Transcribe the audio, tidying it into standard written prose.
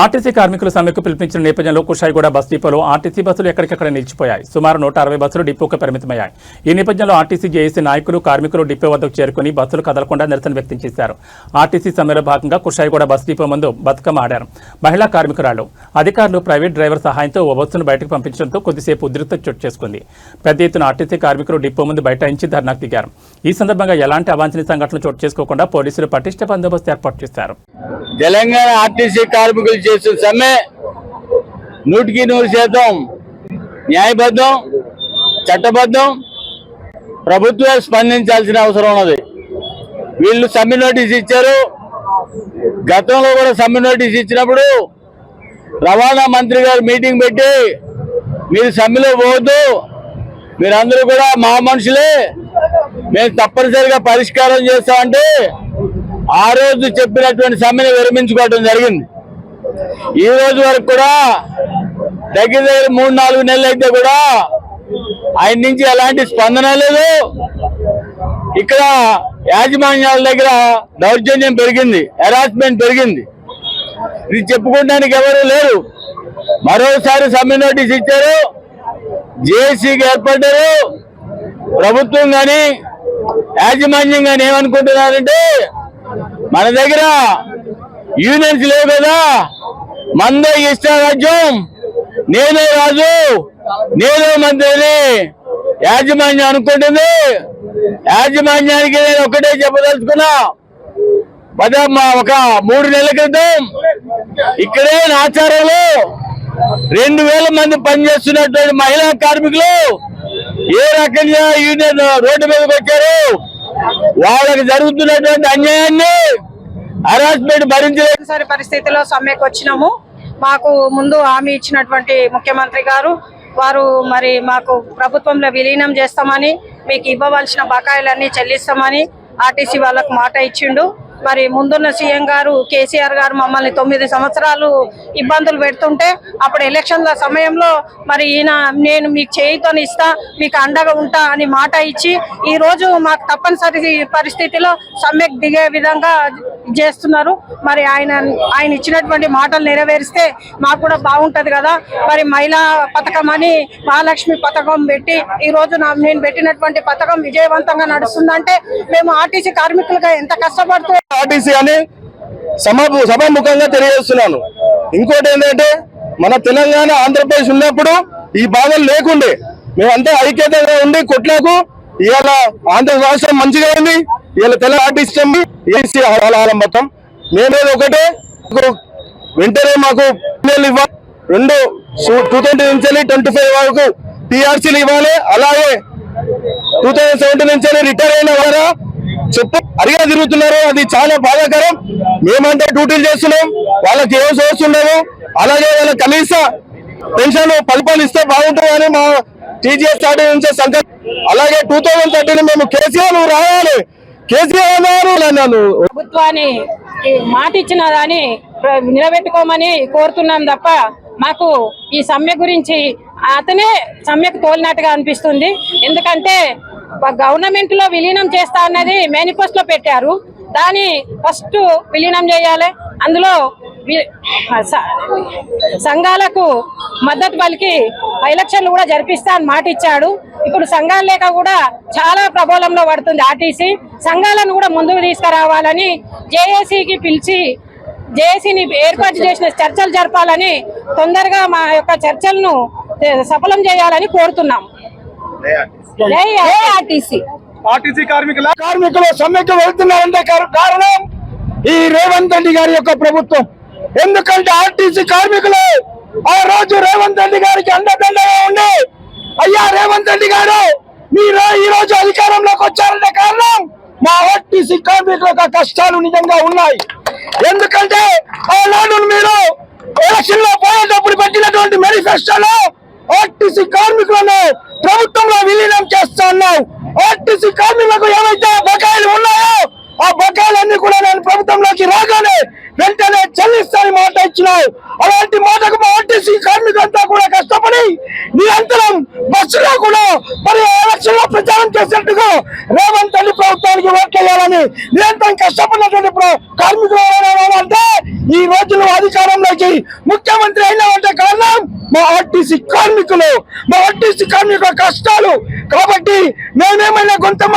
RTC కార్మికులు సమ్మెకు పిలుపునిచ్చిన నేపథ్యంలో కుషాయిగూడ బస్ డిపోలో ఆర్టీసీ బస్సులు ఎక్కడికక్కడ నిలిచిపోయాయి. సుమారు 160 బస్సులు డిపోకు పరిమితమయ్యాయి. ఈ నేపథ్యంలో ఆర్టీసీ జేఏసీ నాయకులు కార్మికులు డిపో వద్దకు చేరుకుని బస్సులు కదలకుండా నిరసన వ్యక్తం చేశారు. ఆర్టీసీ సమ్మెలో భాగంగా కుషాయిగూడ బస్ డిపో ముందు బతుకమ్మ ఆడారు మహిళా కార్మికురాలు. అధికారులు ప్రైవేట్ డ్రైవర్ సహాయంతో ఓ బస్సును బయటకు పంపించడంతో కొద్దిసేపు ఉద్రిక్తత చోటు చేసుకుంది. పెద్ద ఎత్తున ఆర్టీసీ కార్మికులు డిపో ముందు బైఠాయించి ధర్నాకు దిగారు. ఈ సందర్భంగా ఎలాంటి అవాంఛనీయ సంఘటనలు చోటు చేసుకోకుండా పోలీసులు పటిష్ట బందోబస్తు ఏర్పాటు చేశారు. తెలంగాణ ఆర్టీసీ కార్మికులు చేసిన సమ్మె 100% న్యాయబద్ధం, చట్టబద్ధం. ప్రభుత్వం స్పందించాల్సిన అవసరం ఉన్నది. వీళ్ళు సమ్మె నోటీస్ ఇచ్చారు. గతంలో కూడా సమ్మె నోటీస్ ఇచ్చినప్పుడు రవాణా మంత్రి గారు మీటింగ్ పెట్టి మీరు సమ్మెలో పోవద్దు, మీరందరూ కూడా మా మనుషులే, మేము తప్పనిసరిగా పరిష్కారం చేస్తామంటే ఆ రోజు చెప్పినటువంటి సమ్మెను విరమించుకోవడం జరిగింది. ఈ రోజు వరకు కూడా దగ్గర 3-4 నెలలు అయితే కూడా ఆయన నుంచి ఎలాంటి స్పందన లేదు. ఇక్కడ యాజమాన్యాల దగ్గర దౌర్జన్యం పెరిగింది, హెరాస్మెంట్ పెరిగింది. ఇది చెప్పుకోవడానికి ఎవరు లేరు. మరోసారి సమ్మె నోటీస్ ఇచ్చారు, జేఏసీకి ఏర్పడ్డారు. ప్రభుత్వం కానీ యాజమాన్యం కానీ ఏమనుకుంటున్నారంటే మన దగ్గర యూనియన్స్ లేవు కదా, మందే ఇష్ట రాజ్యం, నేనే రాజు, నేనే మంత్రిని యాజమాన్యం అనుకుంటుంది. యాజమాన్యానికి నేను ఒకటే చెప్పదలుచుకున్నా. ఒక 3 నెలల క్రితం ఇక్కడే ఆచారంలో 2000 మంది పనిచేస్తున్నటువంటి మహిళా కార్మికులు ఏ రకంగా యూనియన్ రోడ్డు మీదకి వచ్చారు, వాళ్ళకి జరుగుతున్నటువంటి అన్యాయాన్ని, హరాస్మెంట్ భరించలేని పరిస్థితిలో సమ్మెకు వచ్చినాము. మాకు ముందు హామీ ఇచ్చినటువంటి ముఖ్యమంత్రి గారు వారు మరి మాకు ప్రభుత్వంలో విలీనం చేస్తామని, మీకు ఇవ్వవలసిన బకాయిలన్నీ చెల్లిస్తామని ఆర్టీసీ వాళ్ళకు మాట ఇచ్చిండు. మరి ముందున్న సీఎం గారు కేసీఆర్ గారు మమ్మల్ని 9 సంవత్సరాలు ఇబ్బందులు పెడుతుంటే అప్పుడు ఎలక్షన్ల సమయంలో మరి ఈయన నేను మీకు చేయితోని ఇస్తా, మీకు అండగా ఉంటా అని మాట ఇచ్చి ఈ రోజు మాకు తప్పనిసరి పరిస్థితిలో సమ్మెకు దిగే విధంగా చేస్తున్నారు. మరి ఆయన ఇచ్చినటువంటి మాటలు నెరవేరిస్తే మాకు కూడా బాగుంటది కదా. మరి మహిళా పథకం అని మహాలక్ష్మి పథకం పెట్టి ఈ రోజు నేను పెట్టినటువంటి పథకం విజయవంతంగా నడుస్తుందంటే మేము ఆర్టీసీ కార్మికులుగా ఎంత కష్టపడుతూ ఆర్టీసీ అని సభాముఖంగా తెలియజేస్తున్నాను. ఇంకోటి ఏంటంటే మన తెలంగాణ ఆంధ్రప్రదేశ్ ఉన్నప్పుడు ఈ బాధలు లేకుండే మేమంతా ఐక్యతగా ఉండి కొట్లాకు ఇవాళ ఆంధ్ర రాష్ట్రం మంచిగా ఉంది. ఇవాళ తెలంగాణ ఆర్టీసీ ఏసీ మొత్తం మేమేది ఒకటే, వెంటనే మాకు ఇవ్వాలి. 2020 నుంచి 25 వరకు టీఆర్సీలు ఇవ్వాలి. అలాగే 2017 నుంచి రిటైర్ అయిన వారా చెప్పు అరిగా తిరుగుతున్నారు. అది చాలా బాధాకరం. మేమంటే డ్యూటీలు చేస్తున్నాం, వాళ్ళకి ఏం సోర్స్ ఉండవు. అలాగే వాళ్ళ కనీస పెన్షన్ 10 ఇస్తే బాగుంటుందని మా టీజీఎస్ స్టార్టింగ్ నుంచే సంకల్పం. అలాగే 2030 మేము కేసీఆర్ రావాలి, కేసీఆర్ ప్రభుత్వాన్ని మాట ఇచ్చిన దాన్ని నిలబెట్టుకోమని కోరుతున్నాం తప్ప మాకు ఈ సమ్మె గురించి అతనే సమ్మెకు తోలినట్టుగా అనిపిస్తుంది. ఎందుకంటే గవర్నమెంట్ లో విలీనం చేస్తా అన్నది మేనిఫెస్టోలో పెట్టారు. దాన్ని ఫస్ట్ విలీనం చేయాలి. అందులో సంఘాలకు మద్దతు పలికి ఎలక్షన్లు కూడా జరిపిస్తా అని మాట ఇచ్చాడు. ఇప్పుడు సంఘాలు లేక కూడా చాలా ప్రబలంలో పడుతుంది ఆర్టీసీ. సంఘాలను కూడా ముందుకు తీసుకురావాలని జేఏసీకి పిలిచి జేఏసీని ఏర్పాటు చేసిన చర్చలు జరపాలని, తొందరగా మా యొక్క చర్చలను సఫలం చేయాలని కోరుతున్నాం. ఆర్టీసీ కార్మికులు సమ్మెకు వెళ్తున్నారంటే కారణం ఈ రేవంత్ రెడ్డి గారి యొక్క ప్రభుత్వం. ఎందుకంటే ఆర్టీసీ కార్మికులు ఆ రోజు రేవంత్ రెడ్డి గారికి అండదండగా ఉండి, అయ్యా రేవంత్ రెడ్డి గారు మీరు ఈ రోజు అధికారంలోకి వచ్చారంటే కారణం మా ఆర్టీసీ కార్మికుల కష్టాలు నిజంగా ఉన్నాయి. ఎందుకంటే ఆనాడు మీరు ఎలక్షన్ లో పోయేటప్పుడు పెట్టినటువంటి మేనిఫెస్టోలో ఆర్టీసీ కార్మికులను ప్రభుత్వంలో విలీనం చేస్తా ఉన్నావు. ఆర్టీసీ కార్మికులకు ఏవైతే బకాయిలు ఉన్నాయో ఆ బకాయిలన్నీ కూడా నేను ప్రభుత్వంలోకి రాగానే వెంటనే చెల్లిస్తానని మాట ఇచ్చినావు. అలాంటి మాటకు మా ఆర్టీసీ కార్మికులంతా కూడా కష్టపడి నిరంతరం బస్సులో కూడా మరి ఎలక్షన్ లో ప్రచారం చేసినట్టుగా రేవంత్ రెడ్డి ప్రభుత్వానికి ఓట్లేయాలని నిరంతరం కష్టపడినటువంటి కార్మికులు అంటే ఈ రోజుల్లో అధికారంలోకి ముఖ్యమంత్రి అయినామంటే కారణం మా ఆర్టీసీ కార్మికులు, మా ఆర్టీసీ కార్మికుల కష్టాలు. కాబట్టి మేమేమైనా గొంతమ్మ